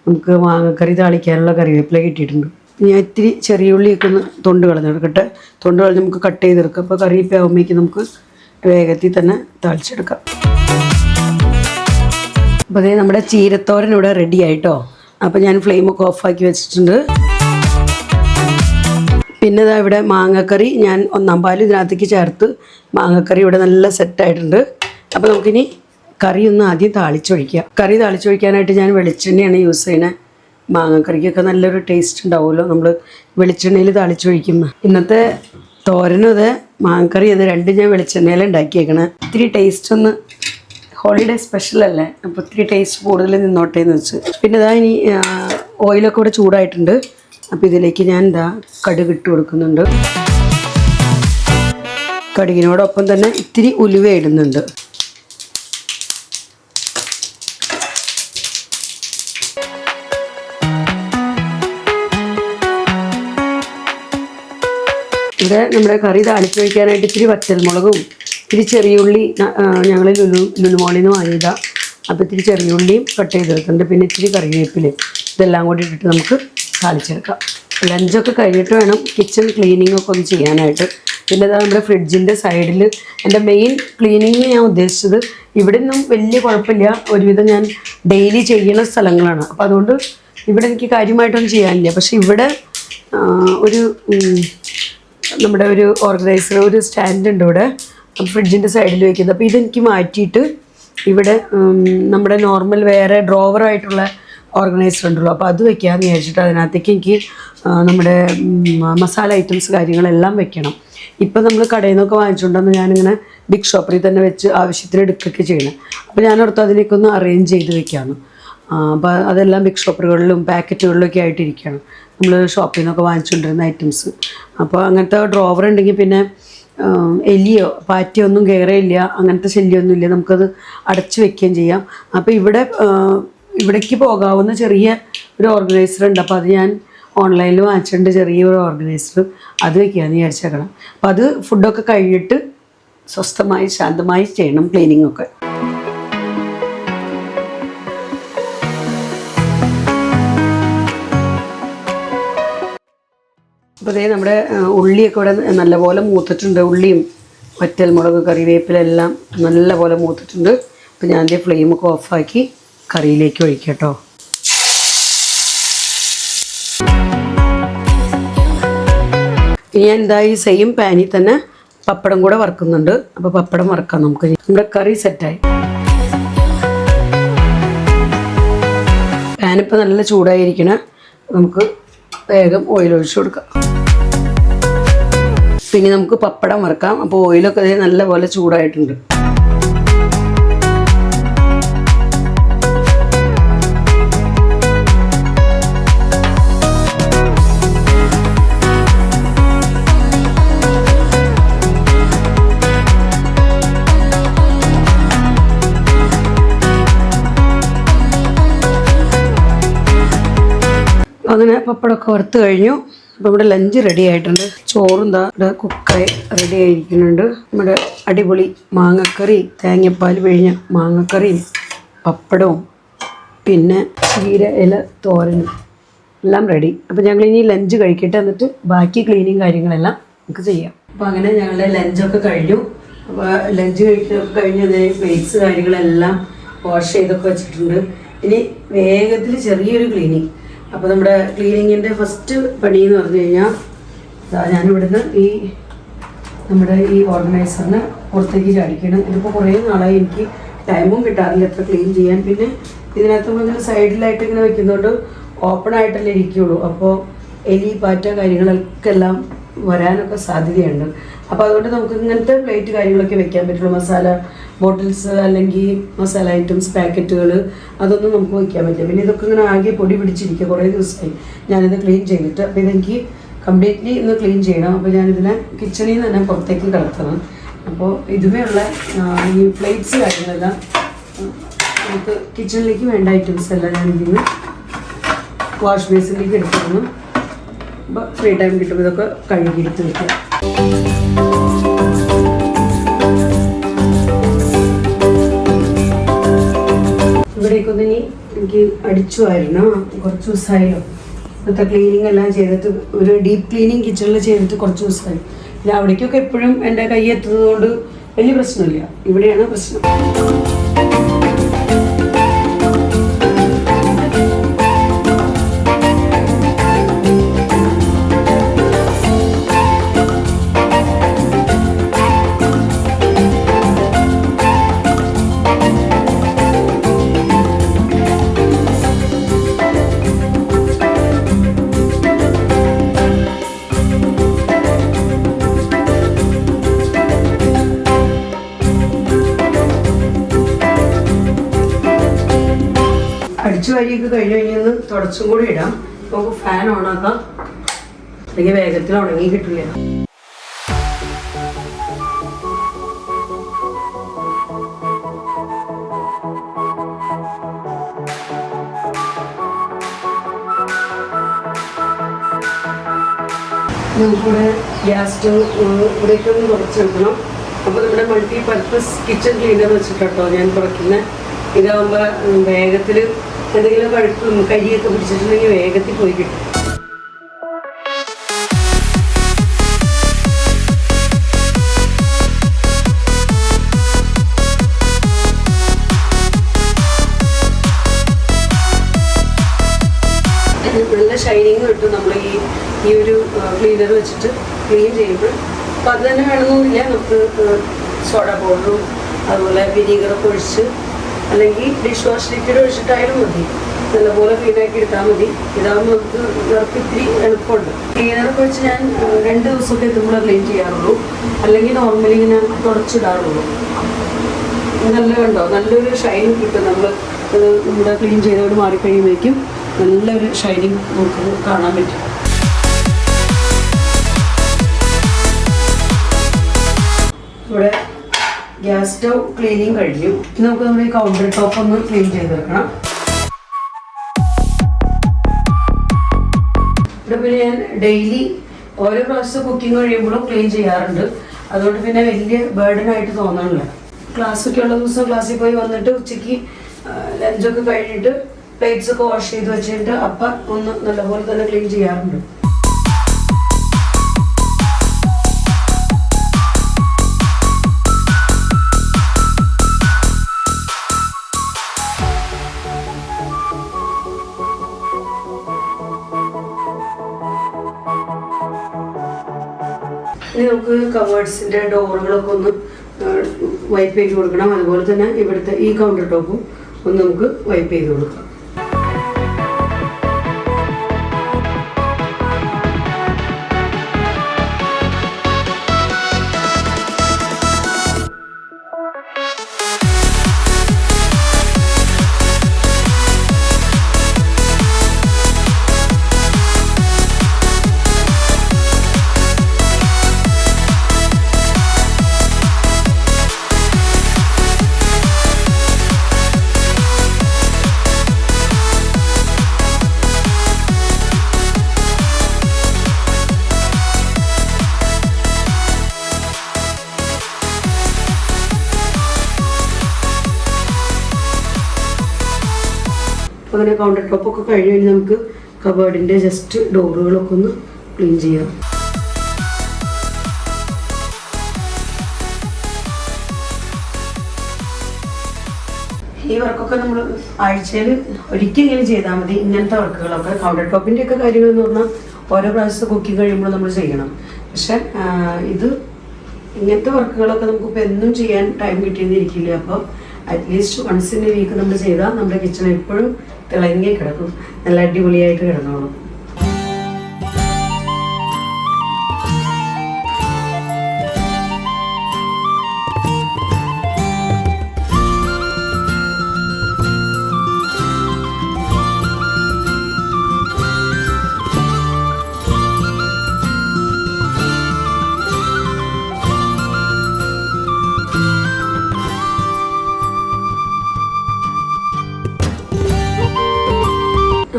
നമുക്ക് മാങ്ങക്കറി താളിക്കാനുള്ള കറിവേപ്പില കിട്ടിയിട്ടുണ്ട്. ഞാൻ ഇത്തിരി ചെറിയ ഉള്ളിയൊക്കെ ഒന്ന് തൊണ്ട് കളഞ്ഞെടുക്കട്ടെ. തൊണ്ട് കളഞ്ഞ് നമുക്ക് കട്ട് ചെയ്തെടുക്കാം. അപ്പോൾ കറിവേപ്പില ആകുമ്പോഴേക്ക് നമുക്ക് വേഗത്തിൽ തന്നെ താളിച്ചെടുക്കാം. അപ്പോൾ അതേ നമ്മുടെ ചീരത്തോരൻ ഇവിടെ റെഡി ആയിട്ടോ. അപ്പോൾ ഞാൻ ഫ്ലെയിമൊക്കെ ഓഫാക്കി വെച്ചിട്ടുണ്ട്. പിന്നെ ഇതാ ഇവിടെ മാങ്ങക്കറി ഞാൻ 1-ാം പാൽ ഇതിനകത്തേക്ക് ചേർത്ത് മാങ്ങക്കറി ഇവിടെ നല്ല സെറ്റായിട്ടുണ്ട്. അപ്പോൾ നമുക്കിനി കറി ഒന്ന് ആദ്യം താളിച്ചൊഴിക്കുക. കറി താളിച്ചൊഴിക്കാനായിട്ട് ഞാൻ വെളിച്ചെണ്ണയാണ് യൂസ് ചെയ്യുന്നത്. മാങ്ങക്കറിക്കൊക്കെ നല്ലൊരു ടേസ്റ്റ് ഉണ്ടാവുമല്ലോ നമ്മൾ വെളിച്ചെണ്ണയിൽ താളിച്ചൊഴിക്കുമ്പോൾ. ഇന്നത്തെ തോരനും അതെ മാങ്ങക്കറി അത് രണ്ടും ഞാൻ വെളിച്ചെണ്ണയിൽ ഉണ്ടാക്കിയേക്കണം. ഇത്തിരി ടേസ്റ്റ് ഒന്ന് ഹോളിഡേ സ്പെഷ്യലല്ലേ, അപ്പോൾ ഇത്തിരി ടേസ്റ്റ് കൂടുതൽ നിന്നോട്ടേ എന്ന് വെച്ച്. പിന്നെ ഇതാ ഇനി ഓയിലൊക്കെ ഇവിടെ ചൂടായിട്ടുണ്ട്. അപ്പോൾ ഇതിലേക്ക് ഞാൻ കടുക് ഇട്ട് കൊടുക്കുന്നുണ്ട്. കടുകിനോടൊപ്പം തന്നെ ഇത്തിരി ഉലുവ ഇടുന്നുണ്ട്. ഇവിടെ നമ്മുടെ കറി താളിച്ച് വയ്ക്കാനായിട്ട് ഇത്തിരി വറ്റൽമുളകും ഇത്തിരി ചെറിയുള്ളി ഞങ്ങൾ ലുലുമോളിൽ നിന്ന് വാങ്ങിയതാണ്. അപ്പോൾ ഇത്തിരി ചെറിയുള്ളിയും കട്ട് ചെയ്തെടുക്കുന്നുണ്ട്. പിന്നെ ഇത്തിരി കറിവേപ്പിലയും ഇതെല്ലാം കൂടി ഇട്ടിട്ട് നമുക്ക് താളിച്ചെടുക്കാം. ലഞ്ചൊക്കെ കഴിഞ്ഞിട്ട് വേണം കിച്ചൺ ക്ലീനിങ് ഒക്കെ ഒന്ന് ചെയ്യാനായിട്ട്. പിന്നെ ഇതാ നമ്മുടെ ഫ്രിഡ്ജിൻ്റെ സൈഡിൽ എൻ്റെ മെയിൻ ക്ലീനിങ് ഞാൻ ഉദ്ദേശിച്ചത് ഇവിടെ നിന്നും വലിയ കുഴപ്പമില്ല, ഒരുവിധം ഞാൻ ഡെയിലി ചെയ്യുന്ന സ്ഥലങ്ങളാണ്. അപ്പോൾ അതുകൊണ്ട് ഇവിടെ എനിക്ക് കാര്യമായിട്ടൊന്നും ചെയ്യാനില്ല. പക്ഷേ ഇവിടെ ഒരു നമ്മുടെ ഒരു ഓർഗനൈസർ ഒരു സ്റ്റാൻഡ് ഉണ്ട് ഇവിടെ ഫ്രിഡ്ജിൻ്റെ സൈഡിൽ വയ്ക്കുന്നത്. അപ്പോൾ ഇതെനിക്ക് മാറ്റിയിട്ട് ഇവിടെ നമ്മുടെ നോർമൽ വേറെ ഡ്രോവറായിട്ടുള്ള ഓർഗനൈസർ ഉണ്ടല്ലോ, അപ്പോൾ അത് വെക്കാമെന്ന് വിചാരിച്ചിട്ട് അതിനകത്തേക്ക് എനിക്ക് നമ്മുടെ മസാല ഐറ്റംസ് കാര്യങ്ങളെല്ലാം വെക്കണം. ഇപ്പം നമ്മൾ കടയിൽ നിന്നൊക്കെ വാങ്ങിച്ചുകൊണ്ടെന്ന് ഞാനിങ്ങനെ ബിഗ് ഷോപ്പറിൽ തന്നെ വെച്ച് ആവശ്യത്തിന് എടുക്കുകയൊക്കെ ചെയ്യണം. അപ്പോൾ ഞാനോർത്ത് അതിലേക്കൊന്ന് അറേഞ്ച് ചെയ്ത് വെക്കാമെന്ന്. അപ്പോൾ അതെല്ലാം ബിഗ് ഷോപ്പറുകളിലും പാക്കറ്റുകളിലൊക്കെ ആയിട്ടിരിക്കുകയാണ് നമ്മൾ ഷോപ്പിൽ നിന്നൊക്കെ വാങ്ങിച്ചുകൊണ്ടിരുന്ന ഐറ്റംസ്. അപ്പോൾ അങ്ങനത്തെ ഡ്രോവർ ഉണ്ടെങ്കിൽ പിന്നെ എലിയോ പാറ്റയോ ഒന്നും കയറിയില്ല, അങ്ങനത്തെ ശല്യമൊന്നുമില്ല, നമുക്കത് അടച്ചു വെക്കുകയും ചെയ്യാം. അപ്പോൾ ഇവിടേക്ക് പോകാവുന്ന ചെറിയ ഒരു ഓർഗനൈസർ ഉണ്ട്. അപ്പോൾ അത് ഞാൻ ഓൺലൈനിൽ വാങ്ങിച്ചിട്ടുണ്ട്, ചെറിയൊരു ഓർഗനൈസർ. അത് വയ്ക്കാമെന്ന് വിചാരിച്ചേക്കണം. അപ്പോൾ അത് ഫുഡൊക്കെ കഴിഞ്ഞിട്ട് സ്വസ്ഥമായി ശാന്തമായി ചെയ്യണം ക്ലീനിങ് ഒക്കെ. അപ്പോൾ അതേ നമ്മുടെ ഉള്ളിയൊക്കെ ഇവിടെ നല്ലപോലെ മൂത്തിട്ടുണ്ട്. ഉള്ളിയും വറ്റൽമുളക് കറിവേപ്പില എല്ലാം നല്ലപോലെ മൂത്തിട്ടുണ്ട്. അപ്പോൾ ഞാൻ അതിൻ്റെ ഫ്ലെയിമൊക്കെ ഓഫാക്കി കറിയിലേക്ക് ഒഴിക്കാം കേട്ടോ. ഇനി ഞാൻ എന്താ ഈ സെയിം പാനിൽ തന്നെ പപ്പടം കൂടെ വറുക്കുന്നുണ്ട്. അപ്പോൾ പപ്പടം വറുക്കാം നമുക്ക്. നമ്മുടെ കറി സെറ്റായി. പാനിപ്പോൾ നല്ല ചൂടായിരിക്കണം. നമുക്ക് വേഗം ഓയിൽ ഒഴിച്ചു കൊടുക്കാം. പിന്നെ നമുക്ക് പപ്പടം വറുക്കാം. അപ്പോൾ ഓയിലൊക്കെ നല്ലപോലെ ചൂടായിട്ടുണ്ട്. അങ്ങനെ പപ്പടമൊക്കെ വറുത്ത് കഴിഞ്ഞു. അപ്പോൾ നമ്മുടെ ലഞ്ച് റെഡി ആയിട്ടുണ്ട്. ചോറും ഇവിടെ കുക്കായി റെഡി ആയിരിക്കുന്നുണ്ട്. നമ്മുടെ അടിപൊളി മാങ്ങക്കറി, തേങ്ങാപ്പാൽ പിഴിഞ്ഞ മാങ്ങക്കറിയും പപ്പടവും പിന്നെ ചീര ഇല തോരനും എല്ലാം റെഡി. അപ്പോൾ ഞങ്ങൾ ഇനി ലഞ്ച് കഴിക്കട്ടെ, എന്നിട്ട് ബാക്കി ക്ലീനിങ് കാര്യങ്ങളെല്ലാം നമുക്ക് ചെയ്യാം. അപ്പോൾ അങ്ങനെ ഞങ്ങളുടെ ലഞ്ചൊക്കെ കഴിഞ്ഞു. അപ്പോൾ ലഞ്ച് കഴിക്കുന്നൊക്കെ കഴിഞ്ഞ് പ്ലേറ്റ്സ് കാര്യങ്ങളെല്ലാം വാഷ് ചെയ്തൊക്കെ വെച്ചിട്ടുണ്ട്. ഇനി വേഗത്തിൽ ചെറിയൊരു ക്ലീനിങ്. അപ്പോൾ നമ്മുടെ ക്ലീനിങ്ങിൻ്റെ ഫസ്റ്റ് പണി എന്ന് പറഞ്ഞു കഴിഞ്ഞാൽ ഞാനിവിടുന്ന് നമ്മുടെ ഈ ഓർഗനൈസറിന് പുറത്തേക്ക് ചാടിക്കണം. ഇതിപ്പോൾ കുറേ നാളായി എനിക്ക് ടൈമും കിട്ടാറില്ല എത്ര ക്ലീൻ ചെയ്യാൻ. പിന്നെ ഇതിനകത്ത് നമ്മളിങ്ങനെ സൈഡിലായിട്ട് ഇങ്ങനെ വെക്കുന്നതുകൊണ്ട് ഓപ്പൺ ആയിട്ടല്ലേ ഇരിക്കുകയുള്ളൂ. അപ്പോൾ എലി പാറ്റ കാര്യങ്ങളൊക്കെ എല്ലാം വരാനൊക്കെ സാധ്യതയുണ്ട്. അപ്പോൾ അതുകൊണ്ട് നമുക്ക് ഇങ്ങനത്തെ പ്ലേറ്റ് കാര്യങ്ങളൊക്കെ വെക്കാൻ പറ്റുള്ളൂ. മസാല ബോട്ടിൽസ് അല്ലെങ്കിൽ മസാല ഐറ്റംസ് പാക്കറ്റുകൾ അതൊന്നും നമുക്ക് വയ്ക്കാൻ പറ്റില്ല. പിന്നെ ഇതൊക്കെ ഇങ്ങനെ ആകെ പൊടി പിടിച്ചിരിക്കുക. കുറേ ദിവസമായി ഞാനിത് ക്ലീൻ ചെയ്തിട്ട്. അപ്പോൾ ഇതെനിക്ക് കംപ്ലീറ്റ്ലി ഇന്ന് ക്ലീൻ ചെയ്യണം. അപ്പോൾ ഞാനിതിനെ കിച്ചണിൽ നിന്ന് തന്നെ പുറത്തേക്ക് കളർത്തണം. അപ്പോൾ ഇതുവേ ഉള്ള ഈ പ്ലേറ്റ്സ് കാര്യങ്ങളെല്ലാം നമുക്ക് കിച്ചണിലേക്ക് വേണ്ട ഐറ്റംസ് എല്ലാം ഞാൻ ഇതിൽ നിന്ന് വാഷ് ബേസിലേക്ക് എടുത്തിരുന്നു. അപ്പോൾ ഫ്രീ ടൈം കിട്ടുമ്പോൾ ഇതൊക്കെ കഴുകിയെടുത്ത് വയ്ക്കാം. ഇവിടേക്കൊന്ന് ഇനി എനിക്ക് അടിച്ചു വാരണം. കുറച്ച് ദിവസമായല്ലോ ഇന്നത്തെ ക്ലീനിങ് എല്ലാം ചെയ്തിട്ട്, ഒരു ഡീപ്പ് ക്ലീനിങ് കിച്ചണിൽ ചെയ്തിട്ട് കുറച്ച് ദിവസമായി. പിന്നെ അവിടേക്കൊക്കെ എപ്പോഴും എൻ്റെ കൈ എത്തുന്നത് കൊണ്ട് വലിയ പ്രശ്നമില്ല. ഇവിടെയാണ് പ്രശ്നം. അടിച്ചു വാരിയൊക്കെ കഴിഞ്ഞ് കഴിഞ്ഞൊന്ന് തുടച്ചും കൂടി ഇടാം. നമുക്ക് ഫാൻ ഓണാക്കാം, അല്ലെങ്കിൽ വേഗത്തിൽ ഉണങ്ങി കിട്ടില്ല. നമുക്കിവിടെ ഗ്യാസ് സ്റ്റവ് ഇവിടേക്ക് ഒന്ന് തുടച്ചെടുക്കണം. അപ്പോൾ നമ്മുടെ മൾട്ടി പർപ്പസ് കിച്ചൺ ക്ലീനർ വെച്ചിട്ടോ ഞാൻ തുടയ്ക്കുന്നത്. ഇതാകുമ്പോൾ വേഗത്തിൽ എന്തെങ്കിലും കഴുക്കും കരിയൊക്കെ പിടിച്ചിട്ടുണ്ടെങ്കിൽ വേഗത്തിൽ പോയി കിട്ടും. നല്ല ഷൈനിങ് കിട്ടും നമ്മൾ ഈ ഒരു ക്ലീനർ വെച്ചിട്ട് ക്ലീൻ ചെയ്യുമ്പോൾ. അപ്പോൾ അത് തന്നെ വേണമെന്നില്ല, നമുക്ക് സോഡ പൗഡറും അതുപോലെ വിനീഗറൊക്കെ ഒഴിച്ച് അല്ലെങ്കിൽ ഡിഷ് വാഷ് ലിക്വിഡ് ഒഴിച്ചിട്ടായാലും മതി. നല്ലപോലെ ക്ലീനാക്കി എടുത്താൽ മതി. ഇതാകുമ്പോൾ നമുക്ക് ഇത്തിരി എളുപ്പമുണ്ട്. ക്ലീനറൊക്കെ വെച്ച് ഞാൻ 2 ദിവസമൊക്കെ എത്തുമ്പോൾ ക്ലീൻ ചെയ്യാറുള്ളൂ, അല്ലെങ്കിൽ നോർമലി ഇങ്ങനെ തുടച്ചിടാറുള്ളൂ. നല്ലൊരു ഷൈനിങ് കിട്ടും. നമ്മുടെ ക്ലീൻ ചെയ്തോട് മാറിക്കഴിയുമ്പോഴേക്കും നല്ലൊരു ഷൈനിങ് നമുക്ക് കാണാൻ പറ്റും. ഇവിടെ ഗ്യാസ് സ്റ്റവ് ക്ലീനിങ് കഴിഞ്ഞു. നമുക്ക് നമ്മുടെ ഈ കൗണ്ടർ ടോപ്പ് ഒന്ന് ക്ലീൻ ചെയ്തെടുക്കണം. ഇവിടെ പിന്നെ ഞാൻ ഡെയിലി ഓരോ പ്രാവശ്യം കുക്കിംഗ് കഴിയുമ്പോഴും ക്ലീൻ ചെയ്യാറുണ്ട്. അതുകൊണ്ട് പിന്നെ വലിയ ബേർഡനായിട്ട് തോന്നണില്ല. ക്ലാസ്സൊക്കെ ഉള്ള ദിവസം ക്ലാസ്സിൽ പോയി വന്നിട്ട് ഉച്ചയ്ക്ക് ലഞ്ചൊക്കെ കഴിഞ്ഞിട്ട് പ്ലേറ്റ്സ് ഒക്കെ വാഷ് ചെയ്ത് വെച്ചിട്ട് അപ്പം ഒന്ന് നല്ലപോലെ തന്നെ ക്ലീൻ ചെയ്യാറുണ്ട്. ഇനി നമുക്ക് കവേർഡ്സിൻ്റെ ഡോറുകളൊക്കെ ഒന്ന് വൈപ്പ് ചെയ്ത് കൊടുക്കണം. അതുപോലെ തന്നെ ഇവിടുത്തെ ഈ കൗണ്ടർ ടോപ്പും ഒന്ന് നമുക്ക് വൈപ്പ് ചെയ്ത് കൊടുക്കാം. അങ്ങനെ കൗണ്ടർ ടോപ്പൊക്കെ കഴിഞ്ഞ് നമുക്ക് കബേർഡിൻ്റെ ജസ്റ്റ് ഡോറുകളൊക്കെ ഒന്ന് ക്ലീൻ ചെയ്യാം. ഈ വർക്കൊക്കെ നമ്മൾ ആഴ്ചയിൽ ഒരിക്കലെങ്കിലും ചെയ്താൽ മതി. ഇങ്ങനത്തെ വർക്കുകളൊക്കെ കൗണ്ടർ ടോപ്പിൻ്റെ ഒക്കെ കാര്യങ്ങൾ എന്ന് പറഞ്ഞാൽ ഓരോ പ്രാവശ്യത്തെ കുക്കിംഗ് കഴിയുമ്പോൾ നമ്മൾ ചെയ്യണം. പക്ഷെ ഇത് ഇങ്ങനത്തെ വർക്കുകളൊക്കെ നമുക്കിപ്പോൾ എന്നും ചെയ്യാൻ ടൈം കിട്ടിയെന്നിരിക്കില്ല. അപ്പോൾ at least once in a week നമ്മൾ ചെയ്താൽ നമ്മുടെ കിച്ചൺ എപ്പോഴും തിളങ്ങി കിടക്കും, നല്ല അടിപൊളിയായിട്ട് കിടന്നോളും.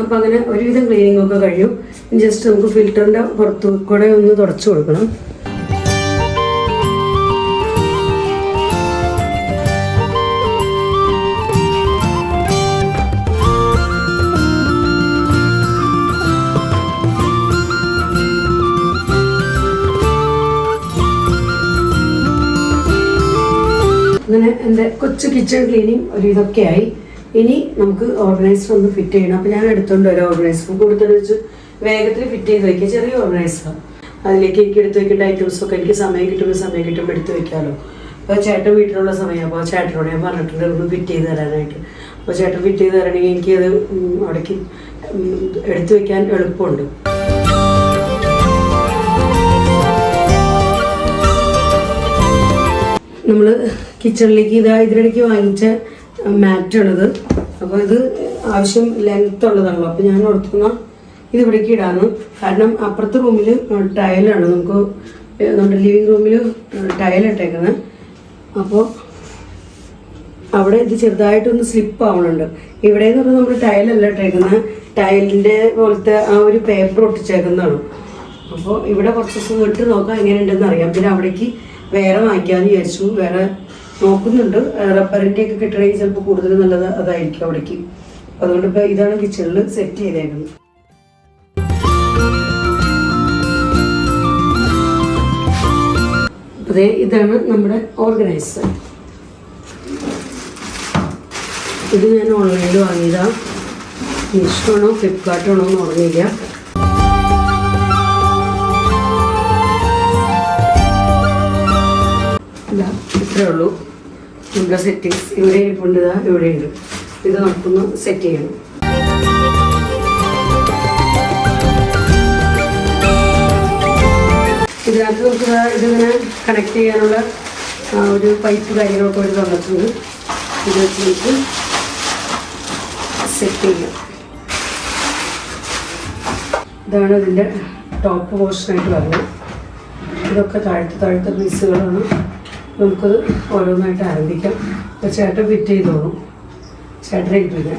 അപ്പോൾ അങ്ങനെ ഒരുവിധം ക്ലീനിങ് ഒക്കെ കഴിയും. ജസ്റ്റ് നമുക്ക് ഫിൽറ്ററിൻ്റെ പുറത്തു കൂടെ ഒന്ന് തുടച്ചു കൊടുക്കണം. അങ്ങനെ എൻ്റെ കൊച്ചു കിച്ചൺ ക്ലീനിങ് ഒരുവിധമൊക്കെ ആയി. ഇനി നമുക്ക് ഓർഗനൈസർ ഒന്ന് ഫിറ്റ് ചെയ്യണം. അപ്പോൾ ഞാൻ എടുത്തുകൊണ്ട് വരാം ഓർഗനൈസർ. കൂടുതൽ വെച്ച് വേഗത്തിൽ ഫിറ്റ് ചെയ്ത് വയ്ക്കുക. ചെറിയ ഓർഗനൈസറാണ്. അതിലേക്ക് എനിക്ക് എടുത്ത് വെക്കേണ്ട ഐറ്റംസൊക്കെ എനിക്ക് സമയം കിട്ടുമ്പോൾ എടുത്ത് വെക്കാമല്ലോ. അപ്പോൾ ചേട്ടൻ വീട്ടിലുള്ള സമയം, അപ്പോൾ ചേട്ടനോട് ഞാൻ പറഞ്ഞിട്ടുണ്ട് ഒന്ന് ഫിറ്റ് ചെയ്ത് തരാനായിട്ട്. അപ്പോൾ ചേട്ടൻ ഫിറ്റ് ചെയ്ത് തരണമെങ്കിൽ എനിക്കത് അവിടേക്ക് എടുത്ത് വെക്കാൻ എളുപ്പമുണ്ട്. നമ്മൾ കിച്ചണിലേക്ക് ഇതിനിടയ്ക്ക് വാങ്ങിച്ച മാറ്റാണിത്. അപ്പോൾ ഇത് ആവശ്യം ലെങ്ത് ഉള്ളതാണല്ലോ. അപ്പോൾ ഞാൻ ഓർത്തുന്ന ഇത് ഇവിടേക്ക് ഇടാന്ന്. കാരണം അപ്പുറത്തെ റൂമിൽ ടൈലാണ്, നമുക്ക് നമ്മുടെ ലിവിങ് റൂമിൽ ടൈലിട്ടേക്കുന്നത്. അപ്പോൾ അവിടെ ഇത് ചെറുതായിട്ടൊന്ന് സ്ലിപ്പ് ആവണുണ്ട്. ഇവിടെ എന്ന് പറഞ്ഞാൽ നമ്മൾ ടൈലല്ല ഇട്ടേക്കുന്നത്, ടൈലിൻ്റെ പോലത്തെ ആ ഒരു പേപ്പർ ഒട്ടിച്ചേക്കുന്നതാണ്. അപ്പോൾ ഇവിടെ കുറച്ച് ദിവസം ഇട്ട് നോക്കാം എങ്ങനെയുണ്ടെന്ന് അറിയാം. പിന്നെ അവിടേക്ക് വേറെ വാങ്ങിക്കാമെന്ന് വിചാരിച്ചു. വേറെ നോക്കുന്നുണ്ട്. റബ്ബറിൻ്റെ ഒക്കെ കിട്ടണമെങ്കിൽ ചിലപ്പോൾ കൂടുതൽ നല്ലത് അതായിരിക്കും അവിടേക്ക്. അതുകൊണ്ട് ഇപ്പോൾ ഇതാണ് കിച്ചണിൽ സെറ്റ് ചെയ്തേക്കുന്നത്. അതെ, ഇതാണ് നമ്മുടെ ഓർഗനൈസർ. ഇത് ഞാൻ ഓൺലൈനിൽ വാങ്ങിയതാണ്. മീഷോയാണോ ഫ്ലിപ്കാർട്ടാണോ എന്ന് ഓർമ്മയില്ല. ഇത്രേ ഉള്ളൂ നമ്മുടെ സെറ്റിങ്സ്. ഇവിടെ ഇരിപ്പുണ്ട്, ഇവിടെയുണ്ട്. ഇത് നമുക്കൊന്ന് സെറ്റ് ചെയ്യണം. ഇതിനകത്ത് നമുക്ക് ഇതിങ്ങനെ കണക്ട് ചെയ്യാനുള്ള ഒരു പൈപ്പ് കാര്യങ്ങളൊക്കെ ഒരു തന്നിട്ടുണ്ട്. ഇത് വെച്ച് നമുക്ക് സെറ്റ് ചെയ്യാം. ഇതാണ് ഇതിൻ്റെ ടോപ്പ് പോർഷനായിട്ട് വരുന്നത്. ഇതൊക്കെ താഴത്തെ പീസുകളാണ്. നമുക്കത് ഓരോന്നായിട്ട് ആരംഭിക്കാം. അപ്പോൾ ചേട്ടൻ ഫിറ്റ് ചെയ്തോളൂ. ചേട്ടനെ ഇട്ടില്ല.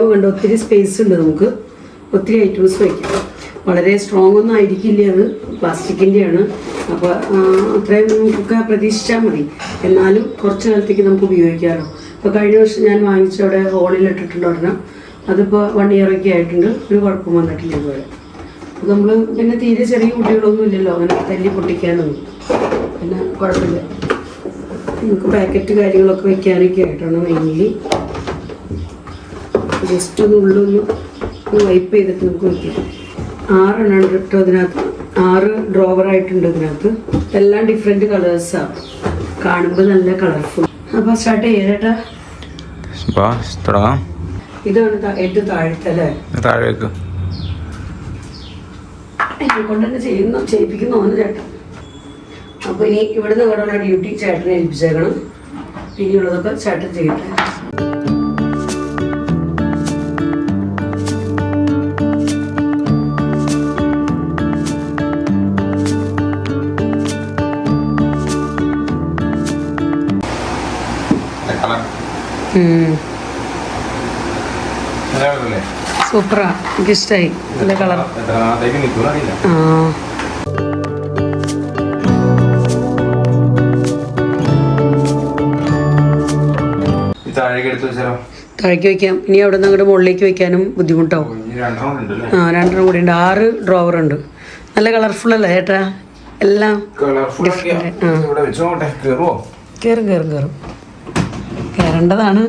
കണ്ടോ, ഒത്തിരി സ്പേസ് ഉണ്ട്. നമുക്ക് ഒത്തിരി ഐറ്റംസ് വയ്ക്കാം. വളരെ സ്ട്രോങ് ഒന്നും ആയിരിക്കില്ല, അത് പ്ലാസ്റ്റിക്കിൻ്റെയാണ്. അപ്പോൾ അത്രയും നമുക്കൊക്കെ പ്രതീക്ഷിച്ചാൽ മതി. എന്നാലും കുറച്ച് കാലത്തേക്ക് നമുക്ക് ഉപയോഗിക്കാമല്ലോ. അപ്പോൾ കഴിഞ്ഞ വർഷം ഞാൻ വാങ്ങിച്ച അവിടെ ഹോളിലിട്ടിട്ടുണ്ട് ഒരെണ്ണം. അതിപ്പോൾ 1 ഇയറൊക്കെ ആയിട്ടുണ്ട്. ഒരു കുഴപ്പം വന്നിട്ടില്ല ഇതുവരെ. അപ്പോൾ നമ്മൾ പിന്നെ തീരെ ചെറിയ കുട്ടികളൊന്നും ഇല്ലല്ലോ അങ്ങനെ തല്ലി പൊട്ടിക്കാനൊന്നും. പിന്നെ കുഴപ്പമില്ല. നമുക്ക് പാക്കറ്റ് കാര്യങ്ങളൊക്കെ വയ്ക്കാനൊക്കെ ആയിട്ടാണ് മെയിൻലി. ജസ്റ്റ് ഒന്ന് ഉള്ളൊന്ന് വൈപ്പ് ചെയ്തിട്ട് നമുക്ക് വയ്ക്കാം. 6 എണ്ണം കേട്ടോ ഇതിനകത്ത്. 6 ഡ്രോവറായിട്ടുണ്ട് ഇതിനകത്ത്. എല്ലാം ഡിഫറെൻറ്റ് കളേഴ്സാണ്. കാണുമ്പോൾ നല്ല കളർഫുൾ. അപ്പോൾ സ്റ്റാർട്ട് ചെയ്യാം ചേട്ടാ. ഇതാണ് ഏറ്റവും താഴത്തെ അല്ലേ? താഴേക്ക് എന്നെ കൊണ്ട് തന്നെ ചെയ്യിപ്പിക്കുന്നോന്ന് ചേട്ടാ. അപ്പോൾ ഇനി ഇവിടുന്ന് ഇവിടെയുള്ള ഡ്യൂട്ടി ചേട്ടനെ ഏൽപ്പിച്ചേക്കണം. പിന്നെയുള്ളതൊക്കെ ചേട്ടൻ ചെയ്യട്ടെ. സൂപ്പറാ, എനിക്കിഷ്ടായി. നല്ല കളർ. താഴേക്ക് വെക്കാം. ഇനി അവിടെ നിന്ന് അങ്ങോട്ട് മുകളിലേക്ക് വെക്കാനും ബുദ്ധിമുട്ടാവും. 2 കൂടി ഉണ്ട്. 6 ഡ്രോവർ ഉണ്ട്. നല്ല കളർഫുൾ അല്ലേ ചേട്ടാ? എല്ലാം കയറും കയറേണ്ടതാണ്.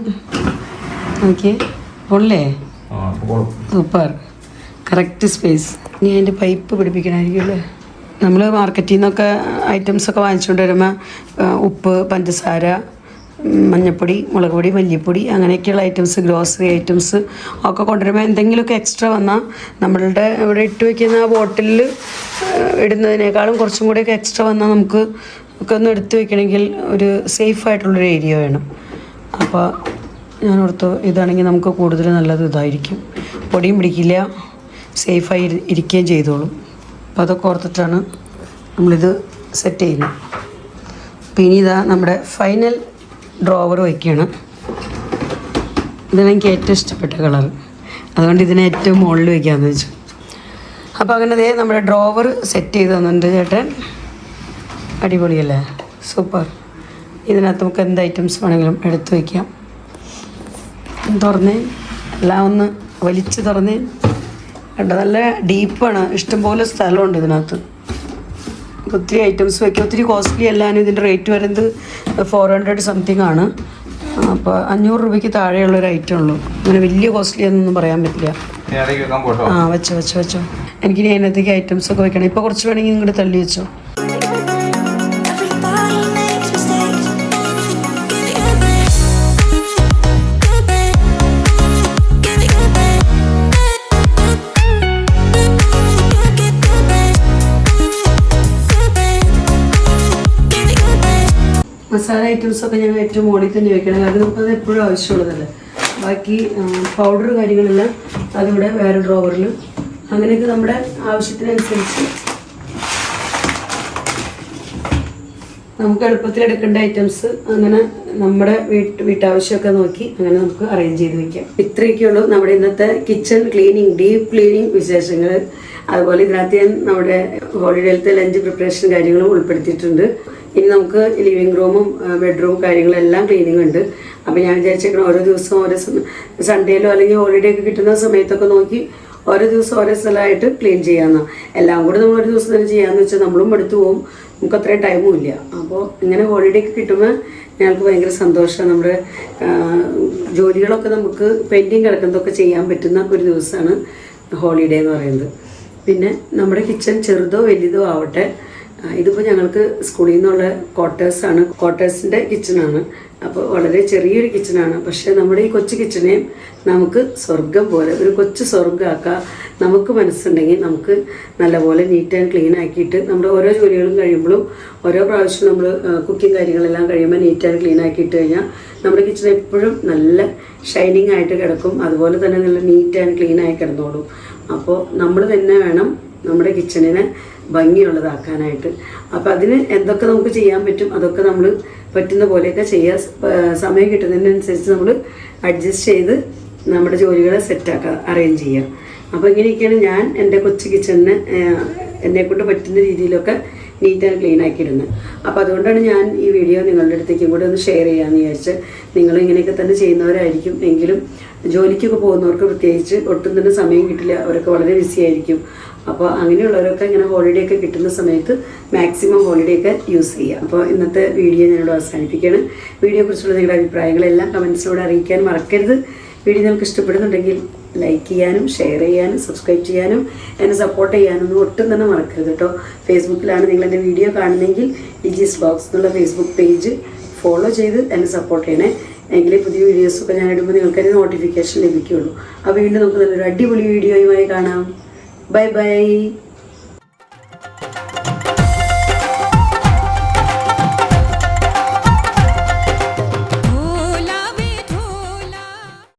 ഓക്കെ, കൊള്ളേ? Super, correct space. ഇനി അതിൻ്റെ പൈപ്പ് പിടിപ്പിക്കണമായിരിക്കും അല്ലേ? നമ്മൾ മാർക്കറ്റിൽ നിന്നൊക്കെ ഐറ്റംസൊക്കെ വാങ്ങിച്ചുകൊണ്ട് വരുമ്പോൾ ഉപ്പ്, പഞ്ചസാര, മഞ്ഞൾപ്പൊടി, മുളക് പൊടി, മല്ലിപ്പൊടി അങ്ങനെയൊക്കെയുള്ള ഐറ്റംസ്, ഗ്രോസറി ഐറ്റംസ് ഒക്കെ കൊണ്ടുവരുമ്പോൾ എന്തെങ്കിലുമൊക്കെ എക്സ്ട്രാ വന്നാൽ നമ്മളുടെ ഇവിടെ ഇട്ട് വയ്ക്കുന്ന ആ ബോട്ടിലിൽ ഇടുന്നതിനേക്കാളും കുറച്ചും കൂടെയൊക്കെ എക്സ്ട്രാ വന്നാൽ നമുക്ക് ഒക്കെ ഒന്ന് എടുത്ത് വയ്ക്കണമെങ്കിൽ ഒരു സേഫായിട്ടുള്ളൊരു ഏരിയ വേണം. അപ്പോൾ ഞാൻ ഓർത്തു ഇതാണെങ്കിൽ നമുക്ക് കൂടുതൽ നല്ലത് ഇതായിരിക്കും. പൊടിയും പിടിക്കില്ല, സേഫായി ഇരിക്കുകയും ചെയ്തോളും. അപ്പോൾ അതൊക്കെ ഓർത്തിട്ടാണ് നമ്മളിത് സെറ്റ് ചെയ്യുന്നത്. അപ്പോൾ ഇനി ഇതാ നമ്മുടെ ഫൈനൽ ഡ്രോവർ വയ്ക്കുകയാണ്. ഇതാണ് എനിക്ക് ഏറ്റവും ഇഷ്ടപ്പെട്ട കളർ, അതുകൊണ്ട് ഇതിനെ ഏറ്റവും മുകളിൽ വയ്ക്കാമെന്ന് വെച്ചു. അപ്പോൾ അങ്ങനെ നമ്മുടെ ഡ്രോവർ സെറ്റ് ചെയ്ത് തന്നിട്ടുണ്ട് ചേട്ടൻ. അടിപൊളിയല്ലേ? സൂപ്പർ. ഇതിനകത്ത് നമുക്ക് എന്ത് ഐറ്റംസ് വേണമെങ്കിലും എടുത്ത് വയ്ക്കാം. തുറന്നേ, എല്ലാം ഒന്ന് വലിച്ച് തുറന്നേ. കണ്ടോ, നല്ല ഡീപ്പാണ്. ഇഷ്ടംപോലെ സ്ഥലമുണ്ട് ഇതിനകത്ത്. ഒത്തിരി ഐറ്റംസ് വയ്ക്കുക. ഒത്തിരി കോസ്റ്റ്ലി അല്ലാനും ഇതിൻ്റെ റേറ്റ് വരുന്നത് 400 സംതിങ് ആണ്. അപ്പോൾ 500 രൂപയ്ക്ക് താഴെയുള്ളൊരു ഐറ്റം ഉള്ളൂ. അങ്ങനെ വലിയ കോസ്റ്റ്ലി എന്നൊന്നും പറയാൻ പറ്റില്ല. വെച്ചോ. എനിക്കിനി അതിനകത്തേക്ക് ഐറ്റംസൊക്കെ വെക്കണം. ഇപ്പോൾ കുറച്ച് വേണമെങ്കിൽ ഇങ്ങോട്ട് തള്ളി വെച്ചോ. മസാല ഐറ്റംസൊക്കെ ഞാൻ ഏറ്റവും മുകളിൽ തന്നെ വെക്കണം. കാരണം നമുക്കത് എപ്പോഴും ആവശ്യമുള്ളതല്ലേ. ബാക്കി പൗഡർ കാര്യങ്ങളെല്ലാം അതിവിടെ വേറെ ഡ്രോവറിൽ, അങ്ങനെയൊക്കെ നമ്മുടെ ആവശ്യത്തിനനുസരിച്ച് നമുക്ക് എളുപ്പത്തിൽ എടുക്കേണ്ട ഐറ്റംസ് അങ്ങനെ നമ്മുടെ വീട്ടാവശ്യമൊക്കെ നോക്കി അങ്ങനെ നമുക്ക് അറേഞ്ച് ചെയ്ത് വെക്കാം. ഇത്രയൊക്കെയുള്ളൂ നമ്മുടെ ഇന്നത്തെ കിച്ചൺ ക്ലീനിങ്, ഡീപ്പ് ക്ലീനിങ് വിശേഷങ്ങൾ. അതുപോലെ ഇതിനകത്ത് ഞാൻ നമ്മുടെ ഹോളിഡേയിലത്തെ ലഞ്ച് പ്രിപ്പറേഷൻ കാര്യങ്ങളും ഉൾപ്പെടുത്തിയിട്ടുണ്ട്. ഇനി നമുക്ക് ലിവിങ് റൂമും ബെഡ്റൂം കാര്യങ്ങളെല്ലാം ക്ലീനിങ് ഉണ്ട്. അപ്പോൾ ഞാൻ വിചാരിച്ചേക്കണം ഓരോ ദിവസവും ഓരോ സൺഡേയിലോ അല്ലെങ്കിൽ ഹോളിഡേ ഒക്കെ കിട്ടുന്ന സമയത്തൊക്കെ നോക്കി ഓരോ ദിവസം ഓരോ സ്ഥലമായിട്ട് ക്ലീൻ ചെയ്യാമെന്നാണ്. എല്ലാം കൂടി നമ്മൾ ഒരു ദിവസം തന്നെ ചെയ്യാമെന്ന് വെച്ചാൽ നമ്മളും എടുത്തു പോകും, നമുക്ക് അത്രയും ടൈമും ഇല്ല. അപ്പോൾ ഇങ്ങനെ ഹോളിഡേ ഒക്കെ കിട്ടുമ്പോൾ ഞങ്ങൾക്ക് ഭയങ്കര സന്തോഷമാണ്. നമ്മുടെ ജോലികളൊക്കെ നമുക്ക് പെൻഡിങ് കിടക്കുന്നതൊക്കെ ചെയ്യാൻ പറ്റുന്ന ഒരു ദിവസമാണ് ഹോളിഡേ എന്ന് പറയുന്നത്. പിന്നെ നമ്മുടെ കിച്ചൺ ചെറുതോ വലുതോ ആവട്ടെ, ഇതിപ്പോൾ ഞങ്ങൾക്ക് സ്കൂളിൽ നിന്നുള്ള ക്വാർട്ടേഴ്സാണ്, ക്വാർട്ടേഴ്സിൻ്റെ കിച്ചണാണ്. അപ്പോൾ വളരെ ചെറിയൊരു കിച്ചണാണ്. പക്ഷേ നമ്മുടെ ഈ കൊച്ചു കിച്ചണേയും നമുക്ക് സ്വർഗം പോലെ ഒരു കൊച്ചു സ്വർഗ്ഗമാക്കാം. നമുക്ക് മനസ്സുണ്ടെങ്കിൽ നമുക്ക് നല്ലപോലെ നീറ്റ് ആൻഡ് ക്ലീൻ ആക്കിയിട്ട് നമ്മുടെ ഓരോ ജോലികളും കഴിയുമ്പോഴും ഓരോ പ്രാവശ്യം നമ്മൾ കുക്കിംഗ് കാര്യങ്ങളെല്ലാം കഴിയുമ്പോൾ നീറ്റ് ആൻഡ് ക്ലീൻ ആക്കിയിട്ട് കഴിഞ്ഞാൽ നമ്മുടെ കിച്ചൺ എപ്പോഴും നല്ല ഷൈനിങ് ആയിട്ട് കിടക്കും. അതുപോലെ തന്നെ നല്ല നീറ്റ് ആൻഡ് ക്ലീൻ ആയി കിടന്നോളും. അപ്പോൾ നമ്മൾ തന്നെ വേണം നമ്മുടെ കിച്ചണിനെ ഭംഗിയുള്ളതാക്കാനായിട്ട്. അപ്പോൾ അതിന് എന്തൊക്കെ നമുക്ക് ചെയ്യാൻ പറ്റും അതൊക്കെ നമ്മൾ പറ്റുന്ന പോലെയൊക്കെ ചെയ്യാൻ സമയം കിട്ടുന്നതിനനുസരിച്ച് നമ്മൾ അഡ്ജസ്റ്റ് ചെയ്ത് നമ്മുടെ ജോലികളെ സെറ്റാക്കുക, അറേഞ്ച് ചെയ്യുക. അപ്പോൾ ഇങ്ങനെയൊക്കെയാണ് ഞാൻ എൻ്റെ കൊച്ചു കിച്ചണിനെ എന്നെക്കൊണ്ട് പറ്റുന്ന രീതിയിലൊക്കെ നീറ്റ് ആൻഡ് ക്ലീൻ ആക്കിയിടുന്നത്. അപ്പോൾ അതുകൊണ്ടാണ് ഞാൻ ഈ വീഡിയോ നിങ്ങളുടെ അടുത്തേക്കും കൂടെ ഒന്ന് ഷെയർ ചെയ്യാമെന്ന് വിചാരിച്ച്. നിങ്ങളും ഇങ്ങനെയൊക്കെ തന്നെ ചെയ്യുന്നവരായിരിക്കും. എങ്കിലും ജോലിക്കൊക്കെ പോകുന്നവർക്ക് പ്രത്യേകിച്ച് ഒട്ടും തന്നെ സമയം കിട്ടില്ല, അവരൊക്കെ വളരെ ബിസി ആയിരിക്കും. അപ്പോൾ അങ്ങനെയുള്ളവരൊക്കെ ഇങ്ങനെ ഹോളിഡേ ഒക്കെ കിട്ടുന്ന സമയത്ത് മാക്സിമം ഹോളിഡേ ഒക്കെ യൂസ് ചെയ്യുക. അപ്പോൾ ഇന്നത്തെ വീഡിയോ ഞാനിവിടെ അവസാനിപ്പിക്കുകയാണ്. വീഡിയോയെക്കുറിച്ചുള്ള നിങ്ങളുടെ അഭിപ്രായങ്ങളെല്ലാം കമൻസിലൂടെ അറിയിക്കാൻ മറക്കരുത്. വീഡിയോ നിങ്ങൾക്ക് ഇഷ്ടപ്പെടുന്നുണ്ടെങ്കിൽ ലൈക്ക് ചെയ്യാനും ഷെയർ ചെയ്യാനും സബ്സ്ക്രൈബ് ചെയ്യാനും എന്നെ സപ്പോർട്ട് ചെയ്യാനൊന്നും ഒട്ടും തന്നെ മറക്കരുത് കേട്ടോ. ഫേസ്ബുക്കിലാണ് നിങ്ങൾ എൻ്റെ വീഡിയോ കാണുന്നതെങ്കിൽ ലിജീസ് ബോക്സ് എന്നുള്ള ഫേസ്ബുക്ക് പേജ് ഫോളോ ചെയ്ത് എന്നെ സപ്പോർട്ട് ചെയ്യണേ. എങ്കിലേ പുതിയ വീഡിയോസൊക്കെ ഞാൻ ഇടുമ്പോൾ നിങ്ങൾക്ക് അതിന് നോട്ടിഫിക്കേഷൻ ലഭിക്കുകയുള്ളൂ. അപ്പോൾ വീണ്ടും നമുക്ക് നല്ലൊരു അടിപൊളി വീഡിയോയുമായി കാണാം. Bye bye.